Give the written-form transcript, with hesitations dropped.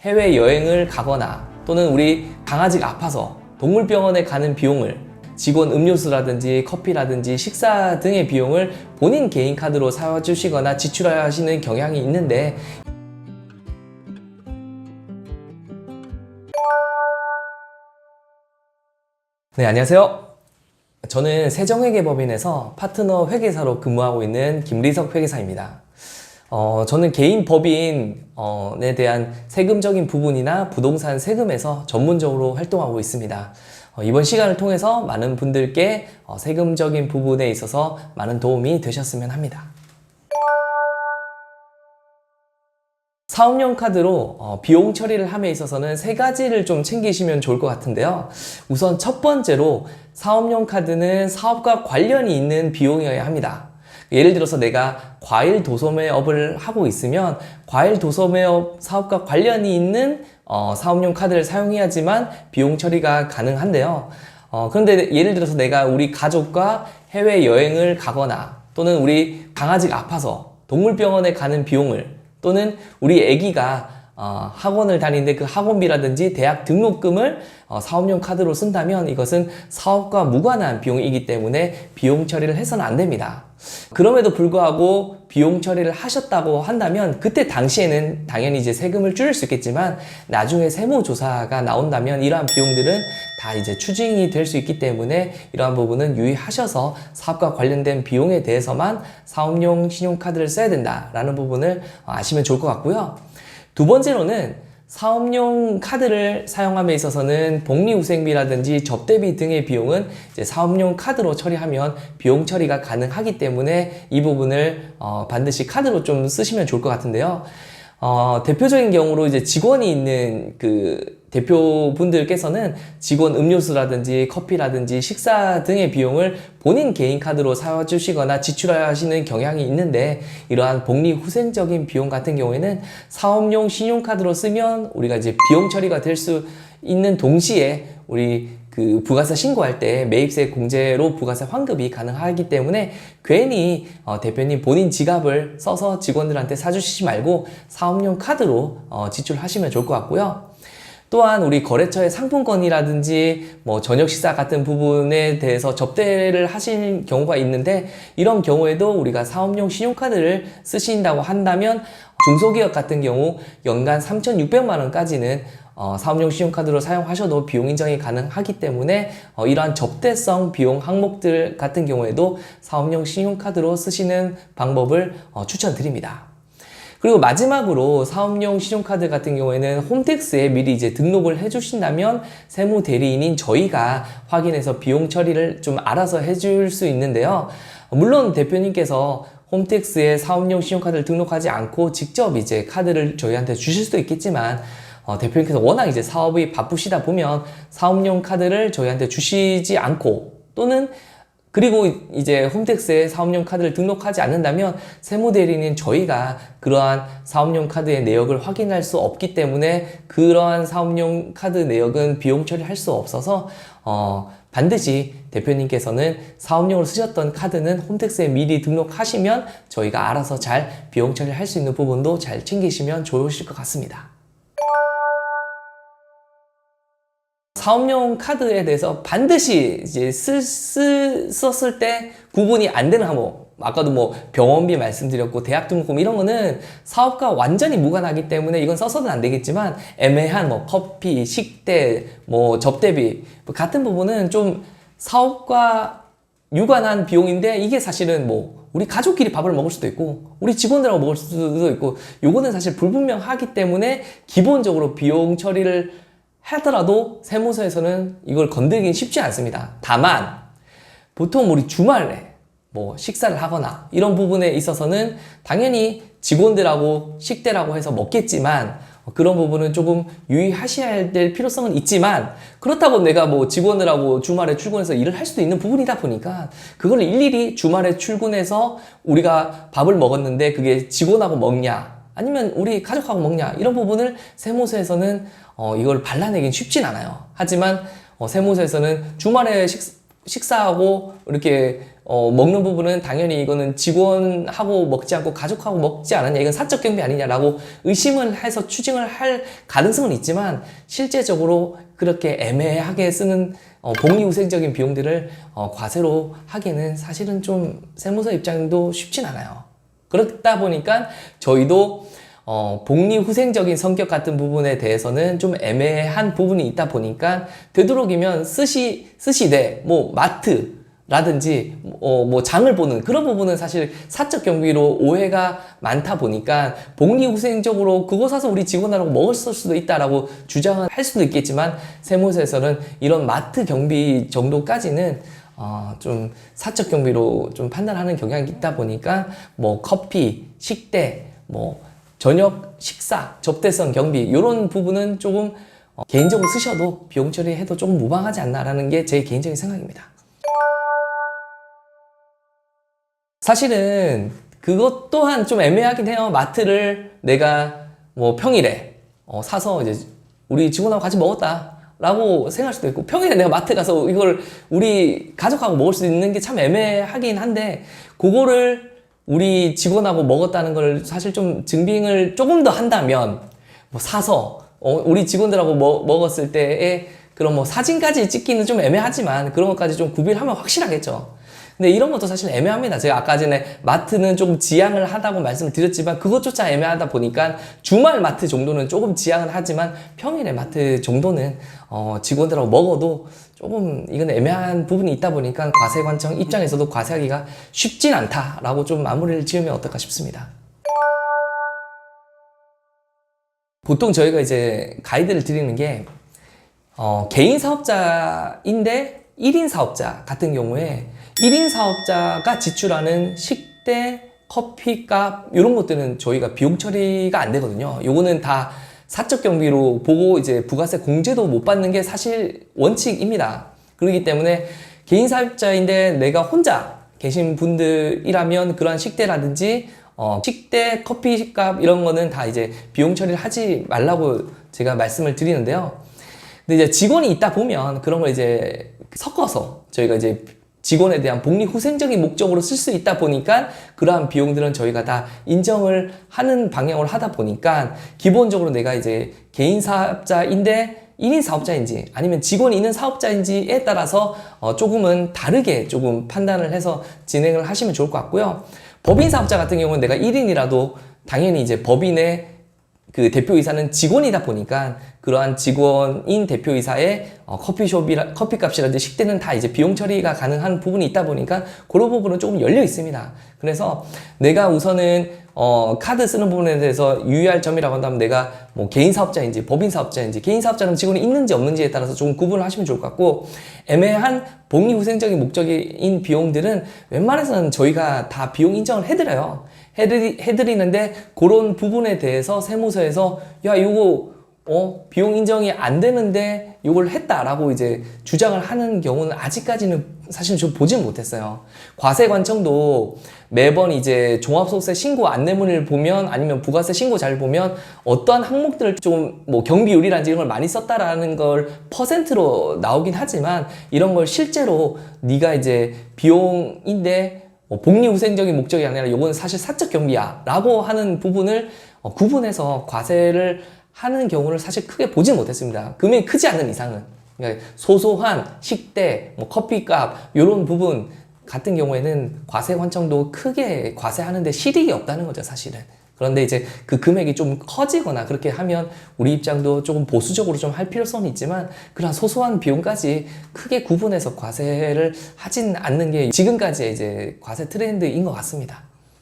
해외여행을 가거나 또는 우리 강아지가 아파서 동물병원에 가는 비용을 직원 음료수라든지 커피라든지 식사 등의 비용을 본인 개인 카드로 사주시거나 지출하시는 경향이 있는데, 네, 안녕하세요. 저는 세정회계법인에서 파트너 회계사로 근무하고 있는 김리석 회계사입니다. 저는 개인 법인에 대한 세금적인 부분이나 부동산 세금에서 전문적으로 활동하고 있습니다. 이번 시간을 통해서 많은 분들께 세금적인 부분에 있어서 많은 도움이 되셨으면 합니다. 사업용 카드로 비용 처리를 함에 있어서는 세 가지를 좀 챙기시면 좋을 것 같은데요. 우선 첫 번째로 사업용 카드는 사업과 관련이 있는 비용이어야 합니다. 예를 들어서 내가 과일 도소매업을 하고 있으면 과일 도소매업 사업과 관련이 있는 사업용 카드를 사용해야지만 비용 처리가 가능한데요. 그런데 예를 들어서 내가 우리 가족과 해외여행을 가거나 또는 우리 강아지가 아파서 동물병원에 가는 비용을, 또는 우리 아기가 학원을 다니는데 그 학원비라든지 대학 등록금을 사업용 카드로 쓴다면 이것은 사업과 무관한 비용이기 때문에 비용 처리를 해서는 안 됩니다. 그럼에도 불구하고 비용 처리를 하셨다고 한다면 그때 당시에는 당연히 이제 세금을 줄일 수 있겠지만 나중에 세무조사가 나온다면 이러한 비용들은 다 이제 추징이 될 수 있기 때문에 이러한 부분은 유의하셔서 사업과 관련된 비용에 대해서만 사업용 신용카드를 써야 된다라는 부분을 아시면 좋을 것 같고요. 두 번째로는 사업용 카드를 사용함에 있어서는 복리후생비라든지 접대비 등의 비용은 이제 사업용 카드로 처리하면 비용 처리가 가능하기 때문에 이 부분을 반드시 카드로 좀 쓰시면 좋을 것 같은데요. 대표적인 경우로 이제 직원이 있는 그 대표분들께서는 직원 음료수라든지 커피라든지 식사 등의 비용을 본인 개인 카드로 사주시거나 지출하시는 경향이 있는데, 이러한 복리후생적인 비용 같은 경우에는 사업용 신용카드로 쓰면 우리가 이제 비용 처리가 될 수 있는 동시에 우리 그 부가세 신고할 때 매입세 공제로 부가세 환급이 가능하기 때문에 괜히 대표님 본인 지갑을 써서 직원들한테 사주시지 말고 사업용 카드로 지출하시면 좋을 것 같고요. 또한 우리 거래처의 상품권이라든지 뭐 저녁 식사 같은 부분에 대해서 접대를 하신 경우가 있는데, 이런 경우에도 우리가 사업용 신용카드를 쓰신다고 한다면 중소기업 같은 경우 연간 3,600만 원까지는 사업용 신용카드로 사용하셔도 비용 인정이 가능하기 때문에 이러한 접대성 비용 항목들 같은 경우에도 사업용 신용카드로 쓰시는 방법을 추천드립니다. 그리고 마지막으로 사업용 신용카드 같은 경우에는 홈택스에 미리 이제 등록을 해주신다면 세무대리인인 저희가 확인해서 비용 처리를 좀 알아서 해줄 수 있는데요. 물론 대표님께서 홈택스에 사업용 신용카드를 등록하지 않고 직접 이제 카드를 저희한테 주실 수도 있겠지만, 대표님께서 워낙 이제 사업이 바쁘시다 보면 사업용 카드를 저희한테 주시지 않고, 또는 그리고 이제 홈택스에 사업용 카드를 등록하지 않는다면 세무대리인인 저희가 그러한 사업용 카드의 내역을 확인할 수 없기 때문에 그러한 사업용 카드 내역은 비용 처리할 수 없어서 반드시 대표님께서는 사업용으로 쓰셨던 카드는 홈택스에 미리 등록하시면 저희가 알아서 잘 비용 처리할 수 있는 부분도 잘 챙기시면 좋으실 것 같습니다. 사업용 카드에 대해서 반드시 이제 썼을 때 구분이 안 되는 항목, 아까도 뭐 병원비 말씀드렸고 대학 등록금 이런 거는 사업과 완전히 무관하기 때문에 이건 써서는 안 되겠지만, 애매한 뭐 커피, 식대, 뭐 접대비 같은 부분은 좀 사업과 유관한 비용인데, 이게 사실은 뭐 우리 가족끼리 밥을 먹을 수도 있고 우리 직원들하고 먹을 수도 있고 요거는 사실 불분명하기 때문에 기본적으로 비용 처리를 하더라도 세무서에서는 이걸 건드리긴 쉽지 않습니다. 다만 보통 우리 주말에 뭐 식사를 하거나 이런 부분에 있어서는 당연히 직원들하고 식대라고 해서 먹겠지만 그런 부분은 조금 유의하셔야 될 필요성은 있지만, 그렇다고 내가 뭐 직원들하고 주말에 출근해서 일을 할 수도 있는 부분이다 보니까 그걸 일일이 주말에 출근해서 우리가 밥을 먹었는데 그게 직원하고 먹냐 아니면 우리 가족하고 먹냐, 이런 부분을 세무서에서는 이걸 발라내긴 쉽진 않아요. 하지만 세무서에서는 주말에 식사하고 이렇게 먹는 부분은 당연히 이거는 직원하고 먹지 않고 가족하고 먹지 않았냐, 이건 사적 경비 아니냐라고 의심을 해서 추징을 할 가능성은 있지만, 실제적으로 그렇게 애매하게 쓰는 복리후생적인 비용들을 과세로 하기는 사실은 좀 세무서 입장도 쉽진 않아요. 그렇다 보니까 저희도 복리후생적인 성격 같은 부분에 대해서는 좀 애매한 부분이 있다 보니까, 되도록이면 스시대, 뭐 마트라든지 뭐 장을 보는 그런 부분은 사실 사적 경비로 오해가 많다 보니까, 복리후생적으로 그거 사서 우리 직원하고 먹었을 수도 있다라고 주장을 할 수도 있겠지만, 세무서에서는 이런 마트 경비 정도까지는 좀 사적 경비로 좀 판단하는 경향이 있다 보니까, 뭐 커피, 식대, 뭐 저녁 식사, 접대성 경비, 이런 부분은 조금 개인적으로 쓰셔도 비용 처리해도 조금 무방하지 않나라는 게 제 개인적인 생각입니다. 사실은 그것 또한 좀 애매하긴 해요. 마트를 내가 뭐 평일에 사서 이제 우리 직원하고 같이 먹었다 라고 생각할 수도 있고, 평일에 내가 마트 가서 이걸 우리 가족하고 먹을 수 있는 게 참 애매하긴 한데, 그거를 우리 직원하고 먹었다는 걸 사실 좀 증빙을 조금 더 한다면, 뭐 사서 우리 직원들하고 먹었을 때의 그런 뭐 사진까지 찍기는 좀 애매하지만, 그런 것까지 좀 구별하면 확실하겠죠. 근데 이런 것도 사실 애매합니다. 제가 아까 전에 마트는 조금 지양을 하다고 말씀을 드렸지만, 그것조차 애매하다 보니까 주말 마트 정도는 조금 지양을 하지만, 평일에 마트 정도는 직원들하고 먹어도 조금 이건 애매한 부분이 있다 보니까, 과세관청 입장에서도 과세하기가 쉽진 않다라고 좀 마무리를 지으면 어떨까 싶습니다. 보통 저희가 이제 가이드를 드리는 게, 개인 사업자인데 1인 사업자 같은 경우에 1인 사업자가 지출하는 식대, 커피값 이런 것들은 저희가 비용 처리가 안 되거든요. 요거는 다 사적 경비로 보고 이제 부가세 공제도 못 받는 게 사실 원칙입니다. 그렇기 때문에 개인 사업자인데 내가 혼자 계신 분들이라면 그러한 식대라든지 식대, 커피값 이런 거는 다 이제 비용 처리를 하지 말라고 제가 말씀을 드리는데요. 근데 이제 직원이 있다 보면 그런 걸 이제 섞어서 저희가 이제 직원에 대한 복리후생적인 목적으로 쓸 수 있다 보니까, 그러한 비용들은 저희가 다 인정을 하는 방향으로 하다 보니까, 기본적으로 내가 이제 개인 사업자인데 1인 사업자인지 아니면 직원이 있는 사업자인지에 따라서 조금은 다르게 조금 판단을 해서 진행을 하시면 좋을 것 같고요. 법인 사업자 같은 경우는 내가 1인이라도 당연히 이제 법인의 그 대표이사는 직원이다 보니까, 그러한 직원인 대표이사의 커피값이라든지 식대는 다 이제 비용 처리가 가능한 부분이 있다 보니까, 그런 부분은 조금 열려 있습니다. 그래서 내가 우선은 카드 쓰는 부분에 대해서 유의할 점이라고 한다면, 내가 뭐 개인 사업자인지 법인 사업자인지, 개인 사업자는 직원이 있는지 없는지에 따라서 조금 구분을 하시면 좋을 것 같고, 애매한 복리후생적인 목적인 비용들은 웬만해서는 저희가 다 비용 인정을 해드리는데, 그런 부분에 대해서 세무서에서 야 이거 비용 인정이 안 되는데 이걸 했다라고 이제 주장을 하는 경우는 아직까지는 사실 좀 보진 못했어요. 과세관청도 매번 이제 종합소득세 신고 안내문을 보면, 아니면 부가세 신고 잘 보면, 어떠한 항목들을 좀 뭐 경비율이라든지 이런 걸 많이 썼다라는 걸 퍼센트로 나오긴 하지만, 이런 걸 실제로 네가 이제 비용인데 복리후생적인 목적이 아니라 이건 사실 사적 경비야 라고 하는 부분을 구분해서 과세를 하는 경우를 사실 크게 보지 못했습니다. 금액이 크지 않은 이상은. 그러니까 소소한 식대, 뭐 커피값 이런 부분 같은 경우에는 과세관청도 크게 과세하는데 실익이 없다는 거죠, 사실은. 그런데 이제 그 금액이 좀 커지거나 그렇게 하면 우리 입장도 조금 보수적으로 좀 할 필요성은 있지만, 그런 소소한 비용까지 크게 구분해서 과세를 하진 않는 게 지금까지의 이제 과세 트렌드인 것 같습니다.